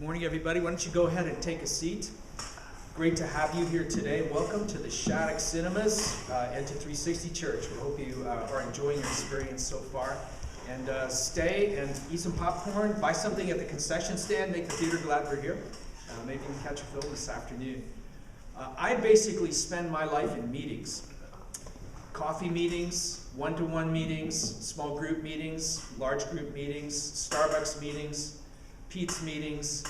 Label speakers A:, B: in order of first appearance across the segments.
A: Morning, everybody. Why don't you go ahead and take a seat? Great to have you here today. Welcome to the Shattuck Cinemas and to 360 Church. We hope you are enjoying your experience so far. And stay and eat some popcorn, buy something at the concession stand, make the theater glad we're here. Maybe you can catch a film this afternoon. I basically spend my life in meetings. Coffee meetings, one-to-one meetings, small group meetings, large group meetings, Starbucks meetings, Pete's meetings,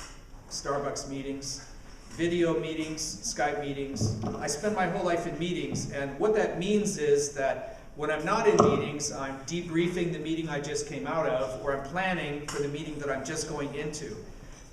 A: Starbucks meetings, video meetings, Skype meetings. I spend my whole life in meetings, and what that means is that when I'm not in meetings, I'm debriefing the meeting I just came out of, or I'm planning for the meeting that I'm just going into.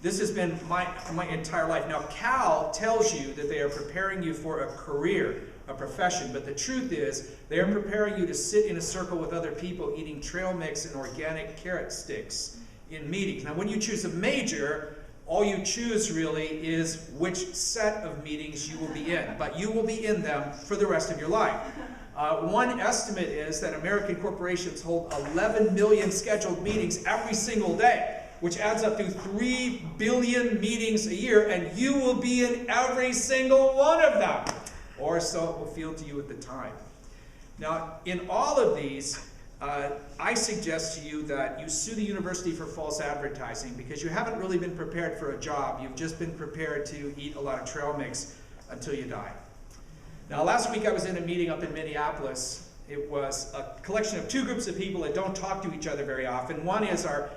A: This has been my entire life. Now, Cal tells you that they are preparing you for a career, a profession, but the truth is they are preparing you to sit in a circle with other people eating trail mix and organic carrot sticks in meetings. Now, when you choose a major, all you choose really is which set of meetings you will be in, but you will be in them for the rest of your life. One estimate is that American corporations hold 11 million scheduled meetings every single day, which adds up to 3 billion meetings a year, and you will be in every single one of them, or so it will feel to you at the time. Now, in all of these, I suggest to you that you sue the university for false advertising because you haven't really been prepared for a job. You've just been prepared to eat a lot of trail mix until you die. Now, last week I was in a meeting up in Minneapolis. It was a collection of two groups of people that don't talk to each other very often. One is our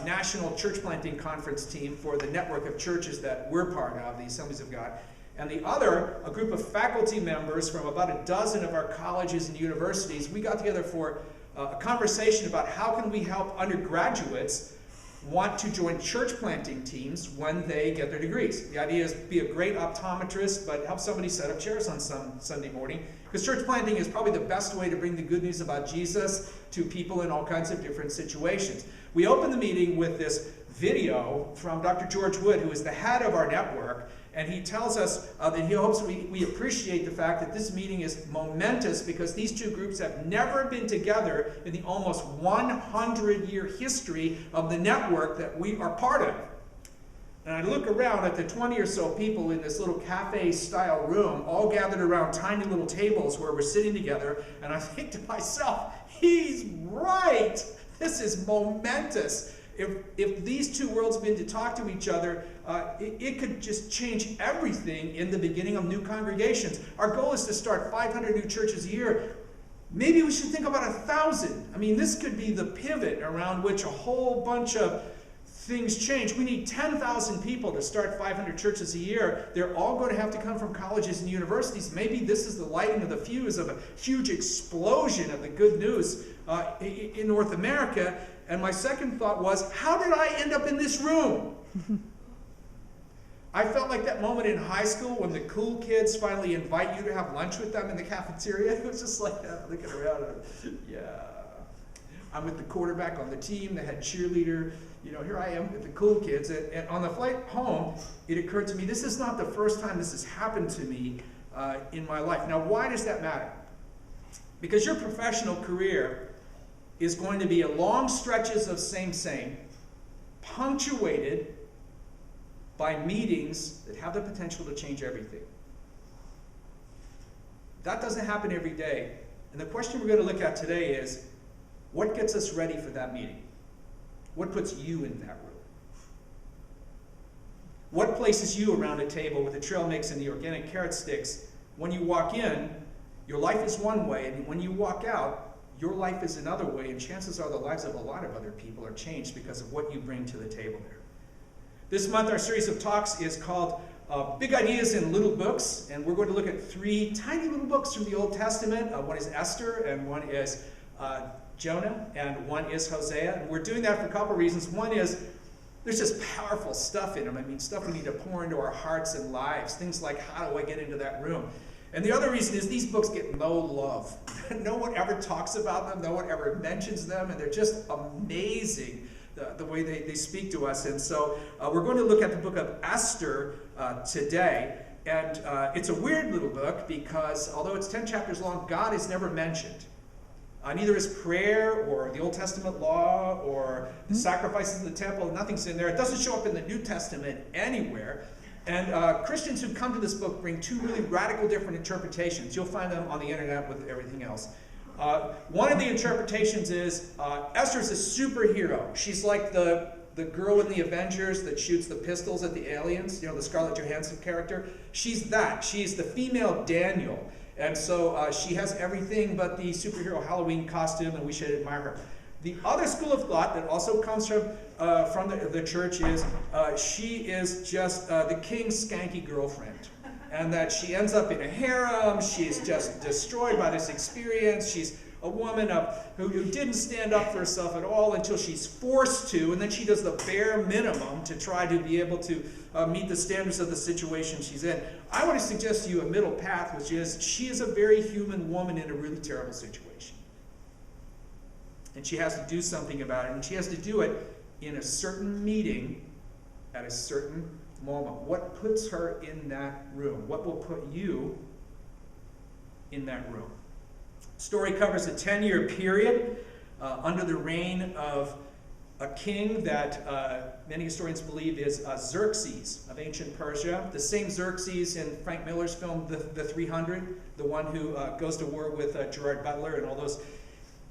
A: National Church Planting Conference team for the network of churches that we're part of, the Assemblies of God. And the other, a group of faculty members from about a dozen of our colleges and universities. We got together for a conversation about how can we help undergraduates want to join church planting teams when they get their degrees. The idea is be a great optometrist, but help somebody set up chairs on some Sunday morning. Because church planting is probably the best way to bring the good news about Jesus to people in all kinds of different situations. We opened the meeting with this video from Dr. George Wood, who is the head of our network, and he tells us that he hopes we appreciate the fact that this meeting is momentous because these two groups have never been together in the almost 100-year history of the network that we are part of. And I look around at the 20 or so people in this little cafe-style room, all gathered around tiny little tables where we're sitting together, and I think to myself, he's right! This is momentous. If these two worlds begin to talk to each other, it could just change everything in the beginning of new congregations. Our goal is to start 500 new churches a year. Maybe we should think about 1,000. I mean, this could be the pivot around which a whole bunch of things change. We need 10,000 people to start 500 churches a year. They're all going to have to come from colleges and universities. Maybe this is the lighting of the fuse of a huge explosion of the good news in North America. And my second thought was, how did I end up in this room? I felt like that moment in high school when the cool kids finally invite you to have lunch with them in the cafeteria. It was just like that, looking around. Yeah. I'm with the quarterback on the team, the head cheerleader. You know, here I am with the cool kids. And on the flight home, it occurred to me, this is not the first time this has happened to me in my life. Now, why does that matter? Because your professional career is going to be a long stretches of same, punctuated by meetings that have the potential to change everything. That doesn't happen every day. And the question we're going to look at today is, what gets us ready for that meeting? What puts you in that room? What places you around a table with the trail mix and the organic carrot sticks? When you walk in, your life is one way, and when you walk out, your life is another way, and chances are the lives of a lot of other people are changed because of what you bring to the table there. This month, our series of talks is called Big Ideas in Little Books, and we're going to look at 3 tiny little books from the Old Testament. One is Esther, and one is Jonah, and one is Hosea. And we're doing that for a couple of reasons. One is there's just powerful stuff in them. I mean, stuff we need to pour into our hearts and lives. Things like, how do I get into that room? And the other reason is these books get no love. No one ever talks about them. No one ever mentions them. And they're just amazing, the way they speak to us. And so we're going to look at the book of Esther today. And it's a weird little book because although it's 10 chapters long, God is never mentioned. Neither is prayer or the Old Testament law or the sacrifices in the temple. Nothing's in there. It doesn't show up in the New Testament anywhere. And Christians who come to this book bring two really radical different interpretations. You'll find them on the internet with everything else. One of the interpretations is Esther's a superhero. She's like the girl in the Avengers that shoots the pistols at the aliens, you know, the Scarlett Johansson character. She's that. She's the female Daniel. And so she has everything but the superhero Halloween costume, and we should admire her. The other school of thought that also comes from the church is she is just the king's skanky girlfriend. And that she ends up in a harem. She's just destroyed by this experience. She's a woman who didn't stand up for herself at all until she's forced to, and then she does the bare minimum to try to be able to meet the standards of the situation she's in. I want to suggest to you a middle path, which is she is a very human woman in a really terrible situation. And she has to do something about it, and she has to do it in a certain meeting at a certain moment. What puts her in that room? What will put you in that room? The story covers a 10-year period under the reign of a king that many historians believe is Xerxes of ancient Persia. The same Xerxes in Frank Miller's film, The 300, the one who goes to war with Gerard Butler and all those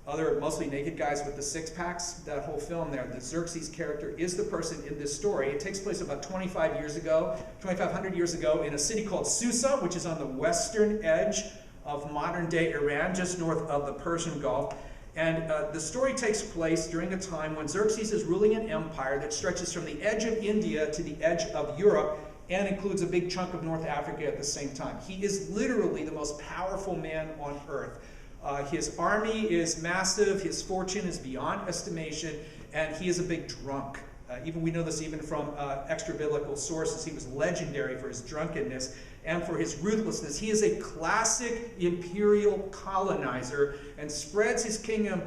A: other mostly naked guys with the six-packs. That whole film there, the Xerxes character is the person in this story. It takes place about 2,500 years ago in a city called Susa, which is on the western edge of modern-day Iran, just north of the Persian Gulf. And the story takes place during a time when Xerxes is ruling an empire that stretches from the edge of India to the edge of Europe and includes a big chunk of North Africa at the same time. He is literally the most powerful man on earth. His army is massive, his fortune is beyond estimation, and he is a big drunk. We know this even from extra-biblical sources. He was legendary for his drunkenness and for his ruthlessness. He is a classic imperial colonizer and spreads his kingdom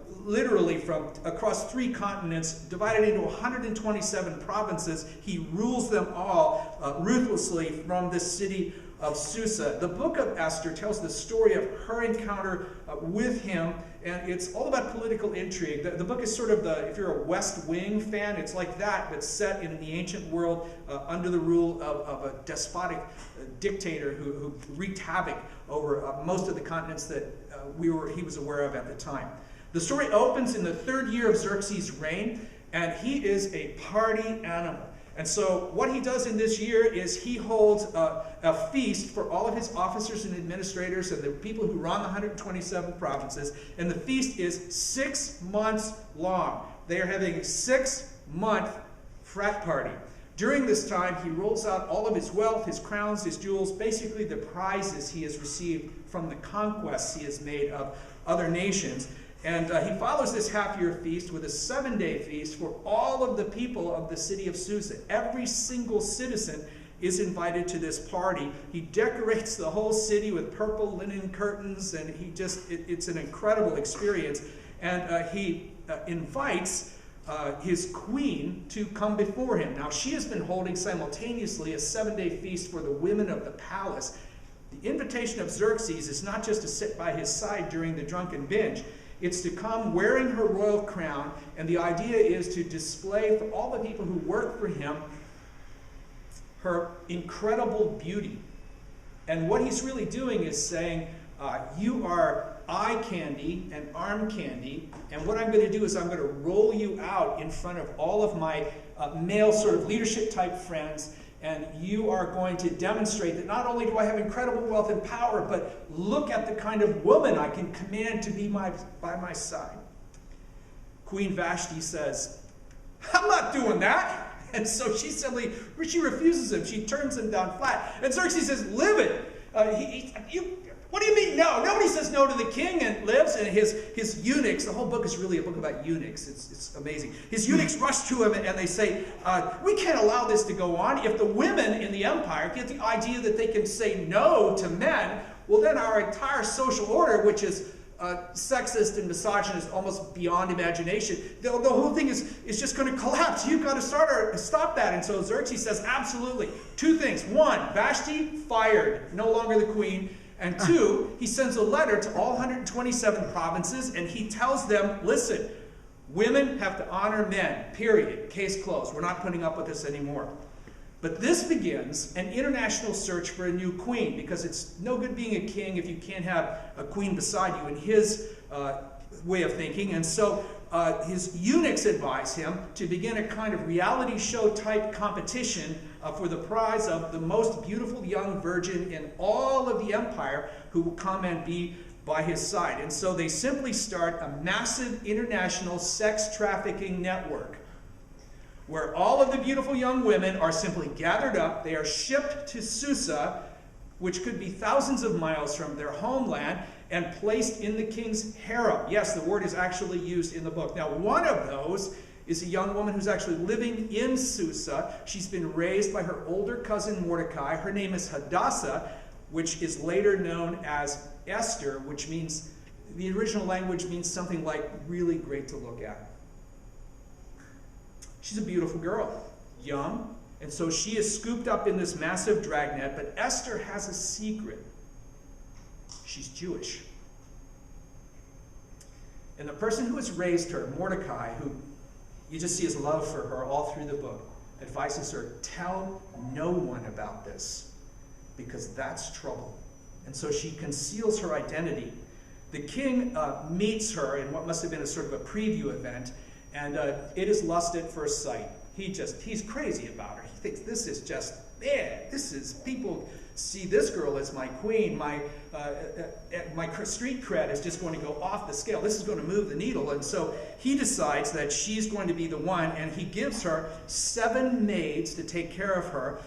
A: literally from across 3 continents, divided into 127 provinces. He rules them all ruthlessly from this city of Susa. The book of Esther tells the story of her encounter with him, and it's all about political intrigue. The book is sort of if you're a West Wing fan, it's like that, but set in the ancient world under the rule of a despotic dictator who wreaked havoc over most of the continents that he was aware of at the time. The story opens in the 3rd year of Xerxes' reign, and he is a party animal. And so what he does in this year is he holds a feast for all of his officers and administrators and the people who run the 127 provinces. And the feast is 6 months long. They are having a 6-month frat party. During this time, he rolls out all of his wealth, his crowns, his jewels, basically the prizes he has received from the conquests he has made of other nations. And he follows this half-year feast with a 7-day feast for all of the people of the city of Susa. Every single citizen is invited to this party. He decorates the whole city with purple linen curtains, and it's an incredible experience. And he invites his queen to come before him. Now, she has been holding simultaneously a 7-day feast for the women of the palace. The invitation of Xerxes is not just to sit by his side during the drunken binge. It's to come wearing her royal crown, and the idea is to display for all the people who work for him her incredible beauty. And what he's really doing is saying, you are eye candy and arm candy, and what I'm going to do is I'm going to roll you out in front of all of my male sort of leadership type friends, and you are going to demonstrate that not only do I have incredible wealth and power, but look at the kind of woman I can command to be by my side. Queen Vashti says, I'm not doing that. And so she refuses him. She turns him down flat. And Xerxes says, live it. What do you mean no? Nobody says no to the king and lives. And his eunuchs, the whole book is really a book about eunuchs. It's amazing. His eunuchs rush to him and they say, we can't allow this to go on. If the women in the empire get the idea that they can say no to men, well then our entire social order, which is sexist and misogynist almost beyond imagination, the whole thing is just going to collapse. You've got to stop that. And so Xerxes says, absolutely. 2 things. 1, Vashti fired, no longer the queen. And two, he sends a letter to all 127 provinces, and he tells them, listen, women have to honor men, period. Case closed. We're not putting up with this anymore. But this begins an international search for a new queen, because it's no good being a king if you can't have a queen beside you in his way of thinking. And so his eunuchs advise him to begin a kind of reality show type competition for the prize of the most beautiful young virgin in all of the empire who will come and be by his side. And so they simply start a massive international sex trafficking network where all of the beautiful young women are simply gathered up. They are shipped to Susa, which could be thousands of miles from their homeland, and placed in the king's harem. Yes, the word is actually used in the book. Now, one of those is a young woman who's actually living in Susa. She's been raised by her older cousin Mordecai. Her name is Hadassah, which is later known as Esther, which means, the original language means something like really great to look at. She's a beautiful girl, young, and so she is scooped up in this massive dragnet, but Esther has a secret. She's Jewish. And the person who has raised her, Mordecai, who you just see his love for her all through the book, advises her, tell no one about this, because that's trouble. And so she conceals her identity. The king meets her in what must have been a sort of a preview event, and it is lust at first sight. He's crazy about her. He thinks this is just, people see this girl as my queen. My street cred is just going to go off the scale. This is going to move the needle. And so he decides that she's going to be the one, and he gives her 7 maids to take care of her,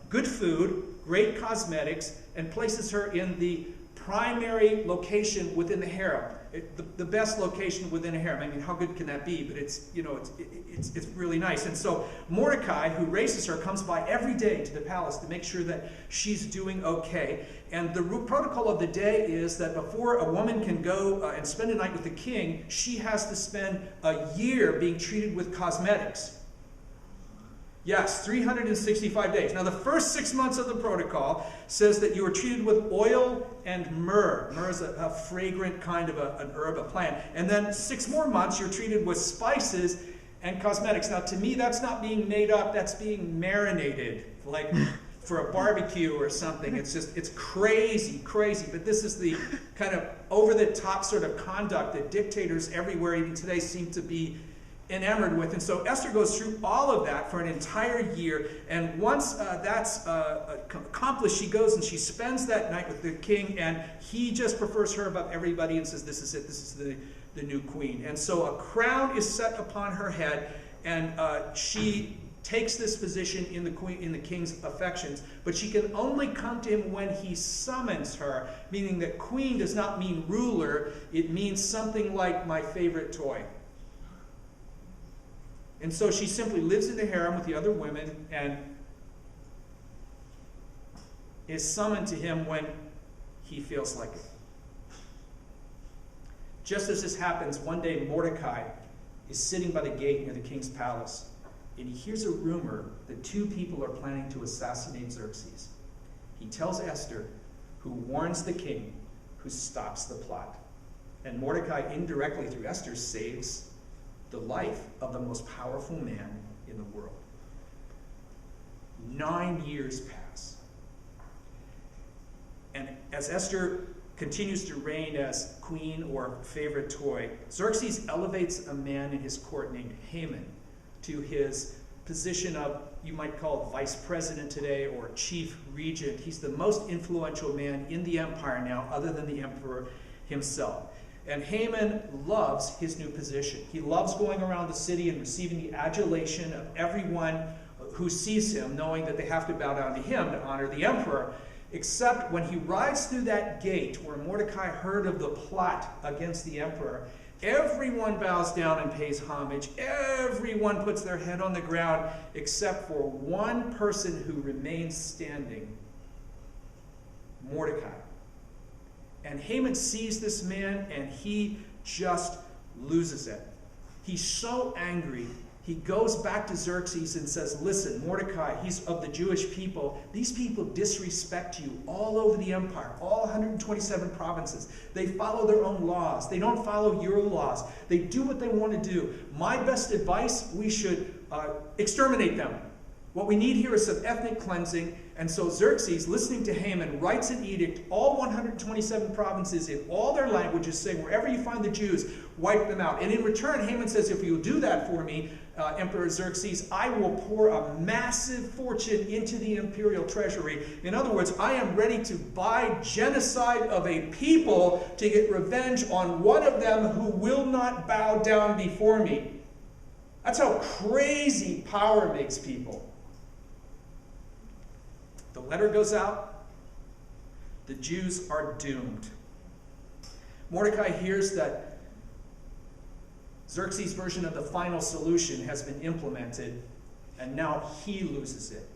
A: good food, great cosmetics, and places her in the primary location within the harem. The best location within a harem. I mean, how good can that be? But it's really nice. And so Mordecai, who raises her, comes by every day to the palace to make sure that she's doing okay. And the protocol of the day is that before a woman can go and spend a night with the king, she has to spend a year being treated with cosmetics. Yes, 365 days. Now, the first 6 months of the protocol says that you are treated with oil and myrrh. Myrrh is a fragrant kind of an herb, a plant. And then 6 more months, you're treated with spices and cosmetics. Now, to me, that's not being made up. That's being marinated, like for a barbecue or something. It's crazy, crazy. But this is the kind of over-the-top sort of conduct that dictators everywhere, even today, seem to be enamored with. And so Esther goes through all of that for an entire year, and once that's accomplished, she goes and she spends that night with the king, and he just prefers her above everybody and says, this is it, this is the new queen. And so a crown is set upon her head, and she takes this position in the king's affections, but she can only come to him when he summons her, meaning that queen does not mean ruler, it means something like my favorite toy. And so she simply lives in the harem with the other women and is summoned to him when he feels like it. Just as this happens, one day Mordecai is sitting by the gate near the king's palace, and he hears a rumor that 2 people are planning to assassinate Xerxes. He tells Esther, who warns the king, who stops the plot. And Mordecai, indirectly through Esther, saves the life of the most powerful man in the world. 9 years pass. And as Esther continues to reign as queen or favorite toy, Xerxes elevates a man in his court named Haman to his position of, you might call it vice president today, or chief regent. He's the most influential man in the empire now, other than the emperor himself. And Haman loves his new position. He loves going around the city and receiving the adulation of everyone who sees him, knowing that they have to bow down to him to honor the emperor, except when he rides through that gate where Mordecai heard of the plot against the emperor. Everyone bows down and pays homage. Everyone puts their head on the ground, except for one person who remains standing, Mordecai. And Haman sees this man, and he just loses it. He's so angry he goes back to Xerxes and says, listen, Mordecai, he's of the Jewish people. These people disrespect you all over the empire, all 127 provinces. They follow their own laws. They don't follow your laws. They do what they want to do. My best advice, we should exterminate them. What we need here is some ethnic cleansing. And so Xerxes, listening to Haman, writes an edict, all 127 provinces in all their languages, saying, wherever you find the Jews, wipe them out. And in return, Haman says, if you'll do that for me, Emperor Xerxes, I will pour a massive fortune into the imperial treasury. In other words, I am ready to buy genocide of a people to get revenge on one of them who will not bow down before me. That's how crazy power makes people. The letter goes out. The Jews are doomed. Mordecai hears that Xerxes' version of the final solution has been implemented, and now he loses it.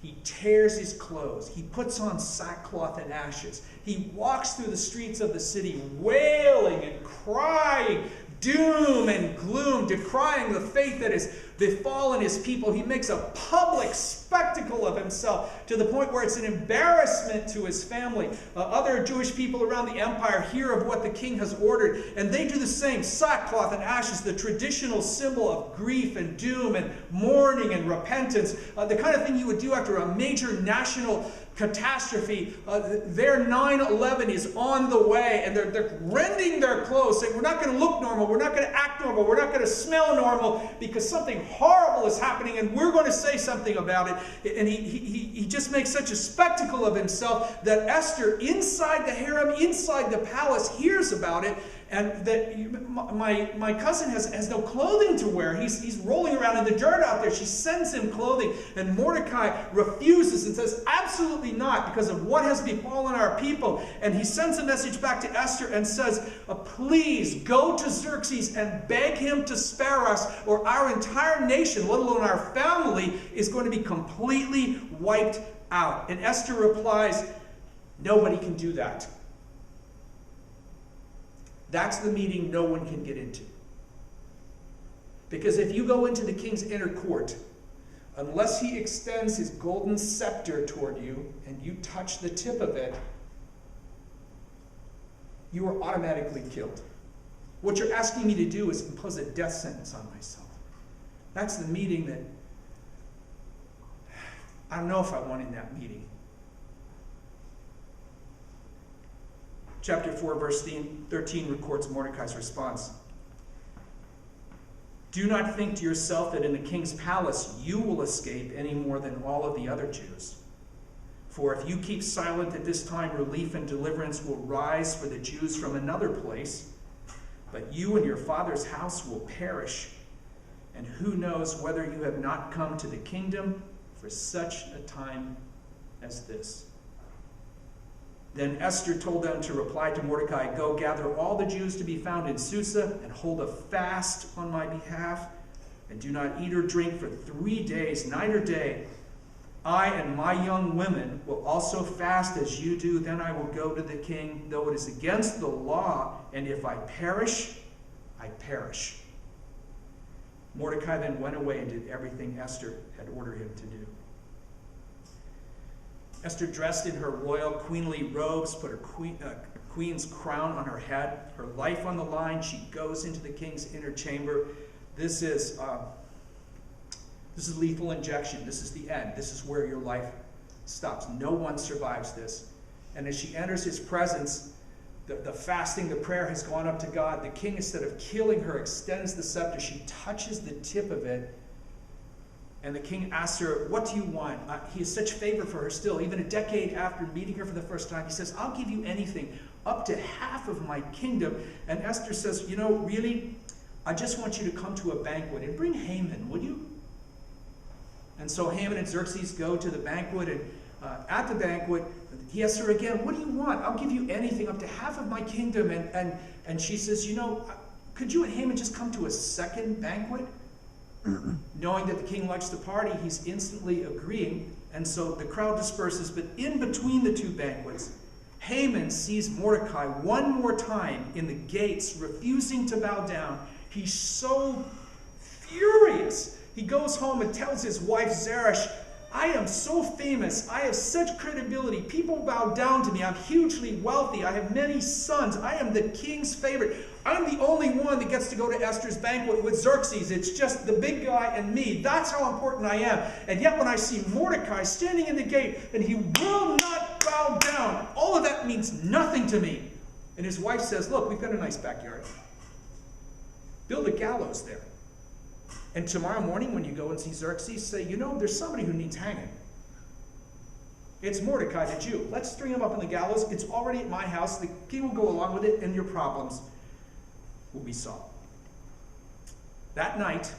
A: He tears his clothes. He puts on sackcloth and ashes. He walks through the streets of the city wailing and crying, doom and gloom, decrying the fate that has befallen his people. He makes a public spectacle of himself to the point where it's an embarrassment to his family. Other Jewish people around the empire hear of what the king has ordered, and they do the same. Sackcloth and ashes, the traditional symbol of grief and doom and mourning and repentance, the kind of thing you would do after a major national catastrophe. Their 9/11 is on the way, and they're rending their clothes, saying, we're not going to look normal, we're not going to act normal, we're not going to smell normal, because something horrible is happening, and we're going to say something about it. And he just makes such a spectacle of himself that Esther, inside the harem, inside the palace, hears about it, and that my cousin has no clothing to wear. He's rolling around in the dirt out there. She sends him clothing, and Mordecai refuses and says, absolutely not, because of what has befallen our people. And he sends a message back to Esther and says, please go to Xerxes and beg him to spare us, or our entire nation, let alone our family, is going to be completely wiped out. And Esther replies, nobody can do that. That's the meeting no one can get into. Because if you go into the king's inner court, unless he extends his golden scepter toward you and you touch the tip of it, you are automatically killed. What you're asking me to do is impose a death sentence on myself. That's the meeting that I don't know if I want in that meeting. Chapter 4, verse 13 records Mordecai's response. Do not think to yourself that in the king's palace you will escape any more than all of the other Jews. For if you keep silent at this time, relief and deliverance will rise for the Jews from another place, but you and your father's house will perish. And who knows whether you have not come to the kingdom for such a time as this. Then Esther told them to reply to Mordecai, go gather all the Jews to be found in Susa and hold a fast on my behalf, and do not eat or drink for 3 days, night or day. I and my young women will also fast as you do. Then I will go to the king, though it is against the law, and if I perish, I perish. Mordecai then went away and did everything Esther had ordered him to do. Esther, dressed in her royal queenly robes, put her queen's crown on her head, her life on the line. She goes into the king's inner chamber. This is lethal injection. This is the end. This is where your life stops. No one survives this. And as she enters his presence, the fasting, the prayer has gone up to God. The king, instead of killing her, extends the scepter. She touches the tip of it. And the king asks her, what do you want? He has such favor for her still. Even a decade after meeting her for the first time, he says, I'll give you anything, up to half of my kingdom. And Esther says, you know, really, I just want you to come to a banquet and bring Haman, would you? And so Haman and Xerxes go to the banquet, and at the banquet, he asks her again, what do you want? I'll give you anything, up to half of my kingdom. And she says, you know, could you and Haman just come to a second banquet? Knowing that the king likes to party, he's instantly agreeing, and so the crowd disperses. But in between the two banquets, Haman sees Mordecai one more time in the gates, refusing to bow down. He's so furious. He goes home and tells his wife Zeresh, I am so famous. I have such credibility. People bow down to me. I'm hugely wealthy. I have many sons. I am the king's favorite. I'm the only one that gets to go to Esther's banquet with Xerxes. It's just the big guy and me. That's how important I am. And yet when I see Mordecai standing in the gate and he will not bow down, all of that means nothing to me. And his wife says, look, we've got a nice backyard. Build a gallows there. And tomorrow morning when you go and see Xerxes, say, you know, there's somebody who needs hanging. It's Mordecai the Jew. Let's string him up in the gallows. It's already at my house. The king will go along with it, and your problems will be solved. That night,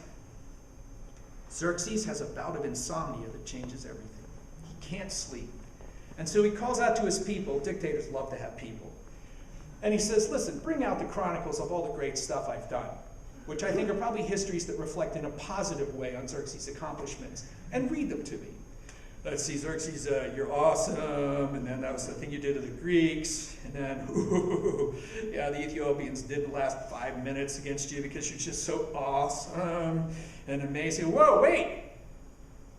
A: Xerxes has a bout of insomnia that changes everything. He can't sleep. And so he calls out to his people. Dictators love to have people. And he says, listen, bring out the chronicles of all the great stuff I've done, which I think are probably histories that reflect in a positive way on Xerxes' accomplishments, and read them to me. Let's see, Xerxes, you're awesome, and then that was the thing you did to the Greeks, and then, ooh, yeah, the Ethiopians didn't last 5 minutes against you because you're just so awesome and amazing. Whoa, wait!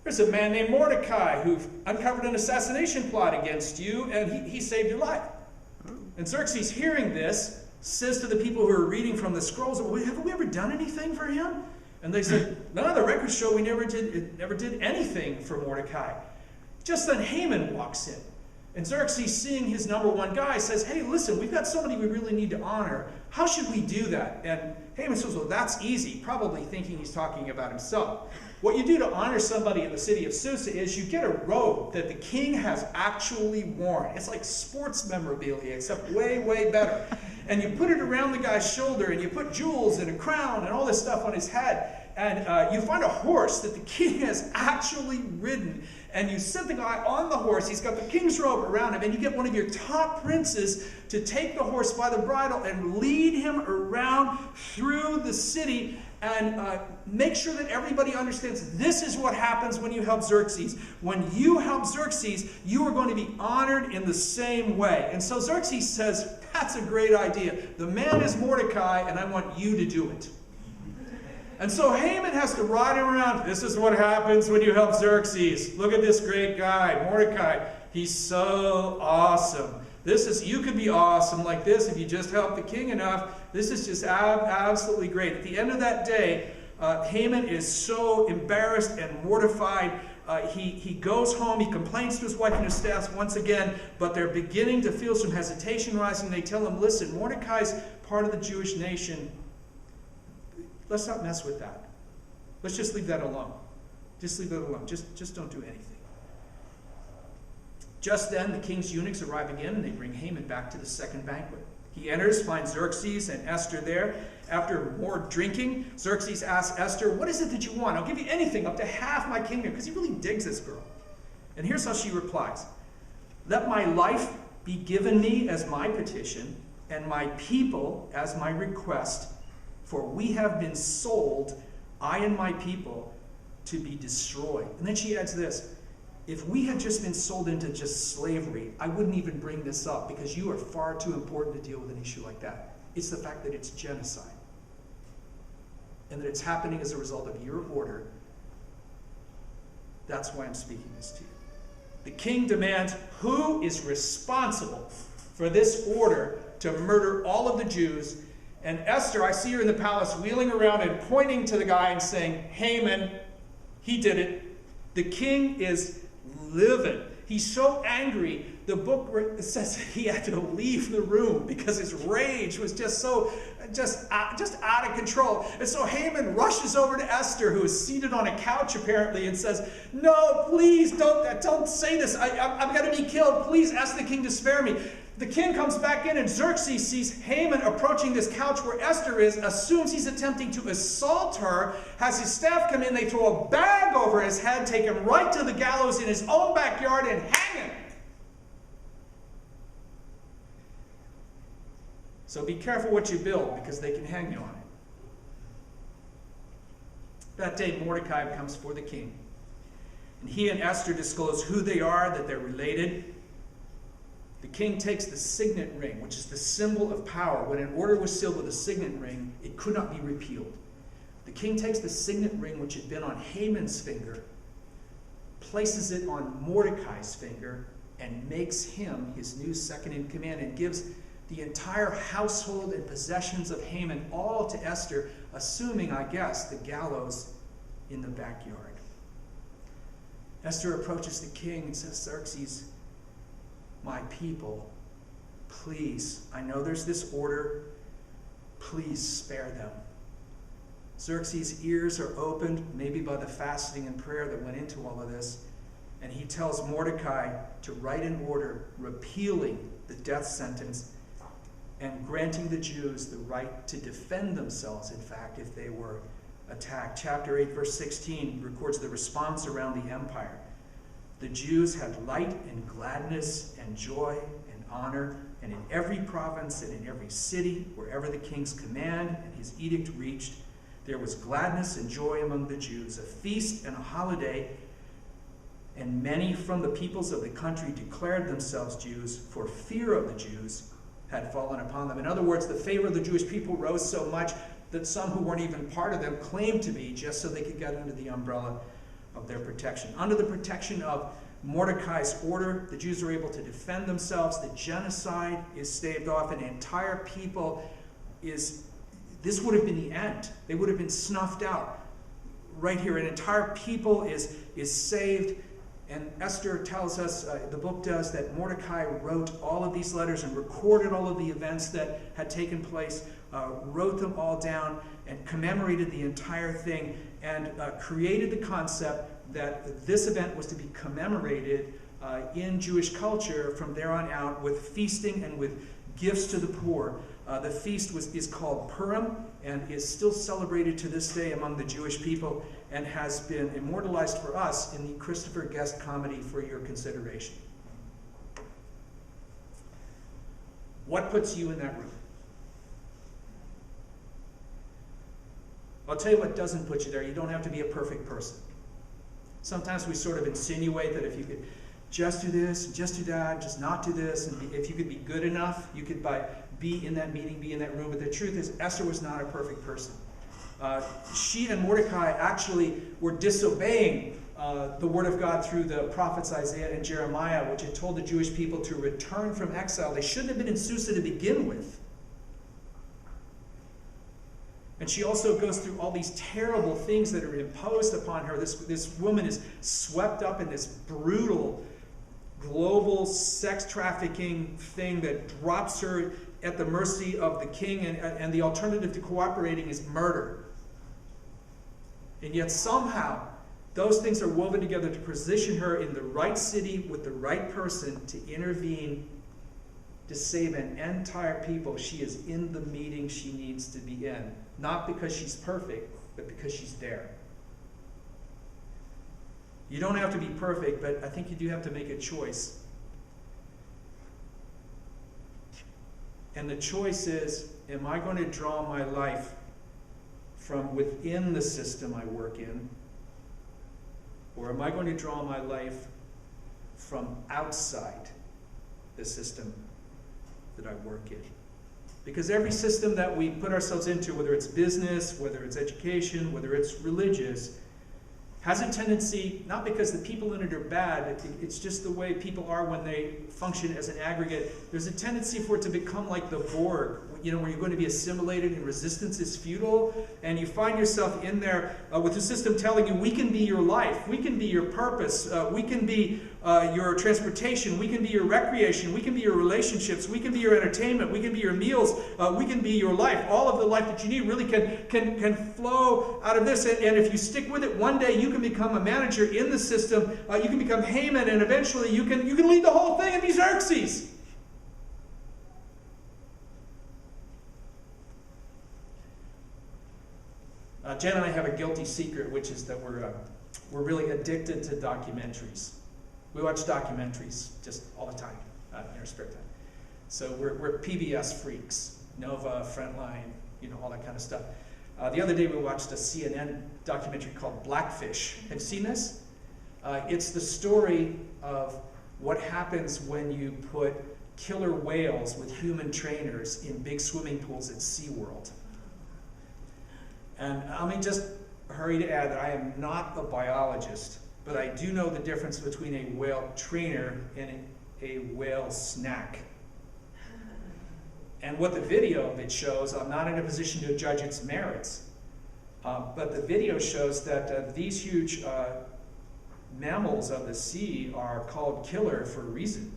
A: There's a man named Mordecai who uncovered an assassination plot against you, and he saved your life. And Xerxes, hearing this, says to the people who are reading from the scrolls, have we ever done anything for him? And they said, no, the records show we never did anything for Mordecai. Just then Haman walks in. And Xerxes, seeing his number one guy, says, hey, listen, we've got somebody we really need to honor. How should we do that? And Haman says, well, that's easy, probably thinking he's talking about himself. What you do to honor somebody in the city of Susa is you get a robe that the king has actually worn. It's like sports memorabilia, except way, way better. And you put it around the guy's shoulder, and you put jewels and a crown and all this stuff on his head. And you find a horse that the king has actually ridden. And you set the guy on the horse. He's got the king's robe around him. And you get one of your top princes to take the horse by the bridle and lead him around through the city and make sure that everybody understands this is what happens when you help Xerxes. When you help Xerxes, you are going to be honored in the same way. And so Xerxes says, that's a great idea. The man is Mordecai, and I want you to do it. And so Haman has to ride him around. This is what happens when you help Xerxes. Look at this great guy, Mordecai. He's so awesome. You could be awesome like this if you just help the king enough. This is just absolutely great. At the end of that day, Haman is so embarrassed and mortified. He goes home. He complains to his wife and his staff once again, but they're beginning to feel some hesitation rising. They tell him, listen, Mordecai's part of the Jewish nation. Let's not mess with that. Let's just leave that alone. Just leave that alone. Just don't do anything. Just then, the king's eunuchs arrive again, and they bring Haman back to the second banquet. He enters, finds Xerxes and Esther there. After more drinking, Xerxes asks Esther, what is it that you want? I'll give you anything, up to half my kingdom, because he really digs this girl. And here's how she replies. Let my life be given me as my petition, and my people as my request, for we have been sold, I and my people, to be destroyed. And then she adds this, if we had just been sold into just slavery, I wouldn't even bring this up because you are far too important to deal with an issue like that. It's the fact that it's genocide and that it's happening as a result of your order. That's why I'm speaking this to you. The king demands, who is responsible for this order to murder all of the Jews? And Esther, I see her in the palace wheeling around and pointing to the guy and saying, Haman, he did it. The king is livid. He's so angry. The book says he had to leave the room because his rage was just out of control. And so Haman rushes over to Esther, who is seated on a couch apparently, and says, no, please don't say this. I'm going to be killed. Please ask the king to spare me. The king comes back in, and Xerxes sees Haman approaching this couch where Esther is, assumes he's attempting to assault her, has his staff come in, they throw a bag over his head, take him right to the gallows in his own backyard, and hang him. So be careful what you build, because they can hang you on it. That day, Mordecai comes before the king, and he and Esther disclose who they are, that they're related. The king takes the signet ring, which is the symbol of power. When an order was sealed with a signet ring, it could not be repealed. The king takes the signet ring which had been on Haman's finger, places it on Mordecai's finger, and makes him his new second in command, and gives the entire household and possessions of Haman all to Esther, assuming, I guess, the gallows in the backyard. Esther approaches the king and says, Xerxes, my people, please, I know there's this order, please spare them. Xerxes' ears are opened, maybe by the fasting and prayer that went into all of this, and he tells Mordecai to write an order repealing the death sentence and granting the Jews the right to defend themselves, in fact, if they were attacked. Chapter 8, verse 16 records the response around the empire. The Jews had light and gladness and joy and honor, and in every province and in every city, wherever the king's command and his edict reached, there was gladness and joy among the Jews, a feast and a holiday, and many from the peoples of the country declared themselves Jews, for fear of the Jews had fallen upon them. In other words, the favor of the Jewish people rose so much that some who weren't even part of them claimed to be, just so they could get under the umbrella of their protection. Under the protection of Mordecai's order, the Jews are able to defend themselves. The genocide is staved off. An entire people this would have been the end. They would have been snuffed out. Right here, an entire people is saved. And Esther tells us, the book does, that Mordecai wrote all of these letters and recorded all of the events that had taken place, wrote them all down and commemorated the entire thing, and created the concept that this event was to be commemorated in Jewish culture from there on out with feasting and with gifts to the poor. The feast is called Purim and is still celebrated to this day among the Jewish people and has been immortalized for us in the Christopher Guest comedy For Your Consideration. What puts you in that room? I'll tell you what doesn't put you there. You don't have to be a perfect person. Sometimes we sort of insinuate that if you could just do this, just do that, just not do this, and if you could be good enough, you could be in that meeting, be in that room. But the truth is, Esther was not a perfect person. She and Mordecai actually were disobeying the word of God through the prophets Isaiah and Jeremiah, which had told the Jewish people to return from exile. They shouldn't have been in Susa to begin with. And she also goes through all these terrible things that are imposed upon her. This woman is swept up in this brutal, global sex trafficking thing that drops her at the mercy of the king, and the alternative to cooperating is murder. And yet somehow those things are woven together to position her in the right city with the right person to intervene to save an entire people. She is in the meeting she needs to be in. Not because she's perfect, but because she's there. You don't have to be perfect, but I think you do have to make a choice. And the choice is, am I going to draw my life from within the system I work in? Or am I going to draw my life from outside the system that I work in? Because every system that we put ourselves into, whether it's business, whether it's education, whether it's religious, has a tendency, not because the people in it are bad, it's just the way people are when they function as an aggregate. There's a tendency for it to become like the Borg, where you're going to be assimilated and resistance is futile, and you find yourself in there with the system telling you, we can be your life, we can be your purpose, we can be your transportation, we can be your recreation, we can be your relationships, we can be your entertainment, we can be your meals, we can be your life. All of the life that you need really can flow out of this, and if you stick with it, one day you can become a manager in the system, you can become Haman, and eventually you can lead the whole thing and be Xerxes. Jen and I have a guilty secret, which is that we're really addicted to documentaries. We watch documentaries just all the time in our spare time. So we're PBS freaks, Nova, Frontline, all that kind of stuff. The other day we watched a CNN documentary called Blackfish. Have you seen this? It's the story of what happens when you put killer whales with human trainers in big swimming pools at SeaWorld. And let me just hurry to add that I am not a biologist, but I do know the difference between a whale trainer and a whale snack. And what the video of it shows, I'm not in a position to judge its merits, but the video shows that these huge mammals of the sea are called killer for a reason.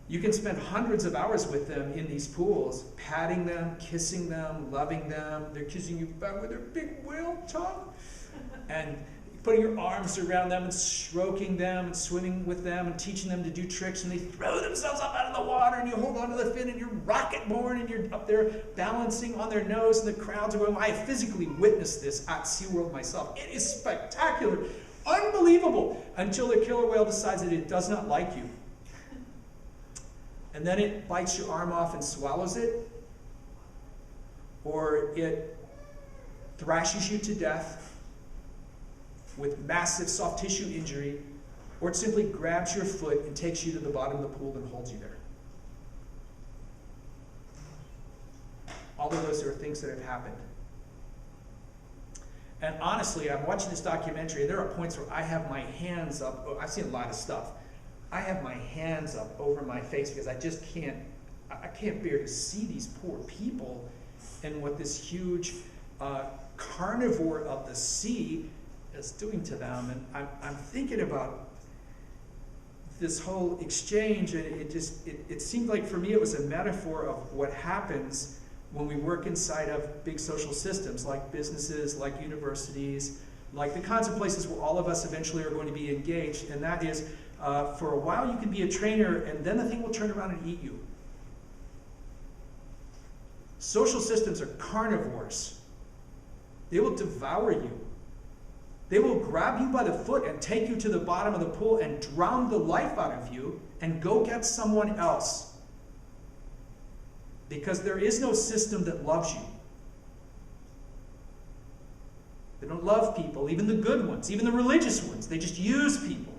A: You can spend hundreds of hours with them in these pools, patting them, kissing them, loving them. They're kissing you back with their big whale tongue. And putting your arms around them and stroking them and swimming with them and teaching them to do tricks. And they throw themselves up out of the water and you hold onto the fin and you're rocket borne and you're up there balancing on their nose and the crowds are going. I have physically witnessed this at SeaWorld myself. It is spectacular, unbelievable, until the killer whale decides that it does not like you. And then it bites your arm off and swallows it, or it thrashes you to death with massive soft tissue injury, or it simply grabs your foot and takes you to the bottom of the pool and holds you there. All of those are things that have happened. And honestly, I'm watching this documentary, and there are points where I have my hands up. I've seen a lot of stuff. I have my hands up over my face because I just can't bear to see these poor people and what this huge carnivore of the sea is doing to them. And I'm thinking about this whole exchange, and it seemed like for me it was a metaphor of what happens when we work inside of big social systems like businesses, like universities, like the kinds of places where all of us eventually are going to be engaged, and that is for a while you can be a trainer and then the thing will turn around and eat you. Social systems are carnivores. They will devour you. They will grab you by the foot and take you to the bottom of the pool and drown the life out of you and go get someone else. Because there is no system that loves you. They don't love people, even the good ones, even the religious ones. They just use people.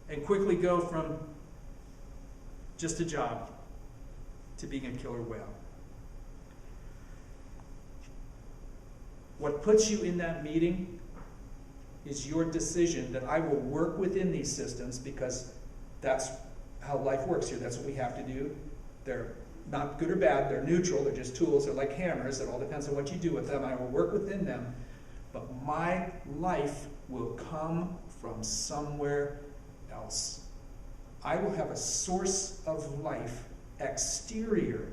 A: And quickly go from just a job to being a killer whale. What puts you in that meeting is your decision that I will work within these systems because that's how life works here. That's what we have to do. They're not good or bad. They're neutral. They're just tools. They're like hammers. It all depends on what you do with them. I will work within them. But my life will come from somewhere else. I will have a source of life exterior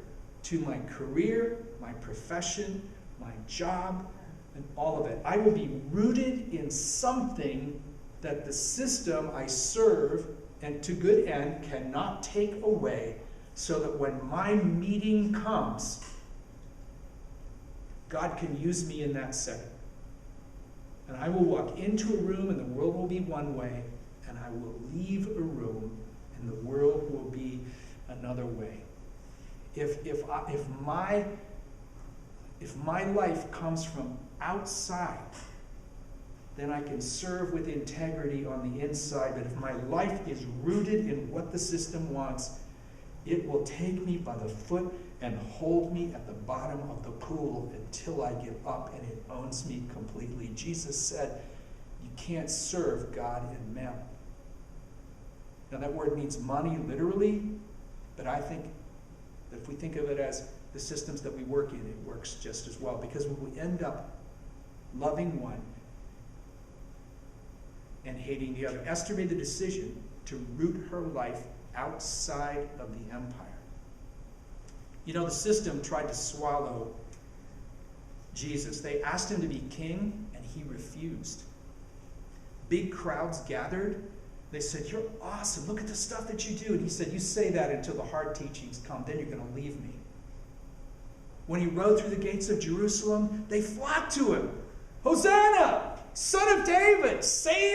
A: to my career, my profession, my job, and all of it. I will be rooted in something that the system I serve, and to good end, cannot take away, so that when my meeting comes, God can use me in that setting. And I will walk into a room and the world will be one way, and I will leave a room and the world will be another way. If my life comes from outside, then I can serve with integrity on the inside. But if my life is rooted in what the system wants, it will take me by the foot and hold me at the bottom of the pool until I give up, and it owns me completely. Jesus said, you can't serve God and mammon. Now that word means money literally, but I think that if we think of it as the systems that we work in, it works just as well, because when we end up loving one and hating the other. Esther made the decision to root her life outside of the empire. You know, the system tried to swallow Jesus. They asked him to be king, and he refused. Big crowds gathered. They said, you're awesome. Look at the stuff that you do. And he said, you say that until the hard teachings come. Then you're going to leave me. When he rode through the gates of Jerusalem, they flocked to him. Hosanna, Son of David, save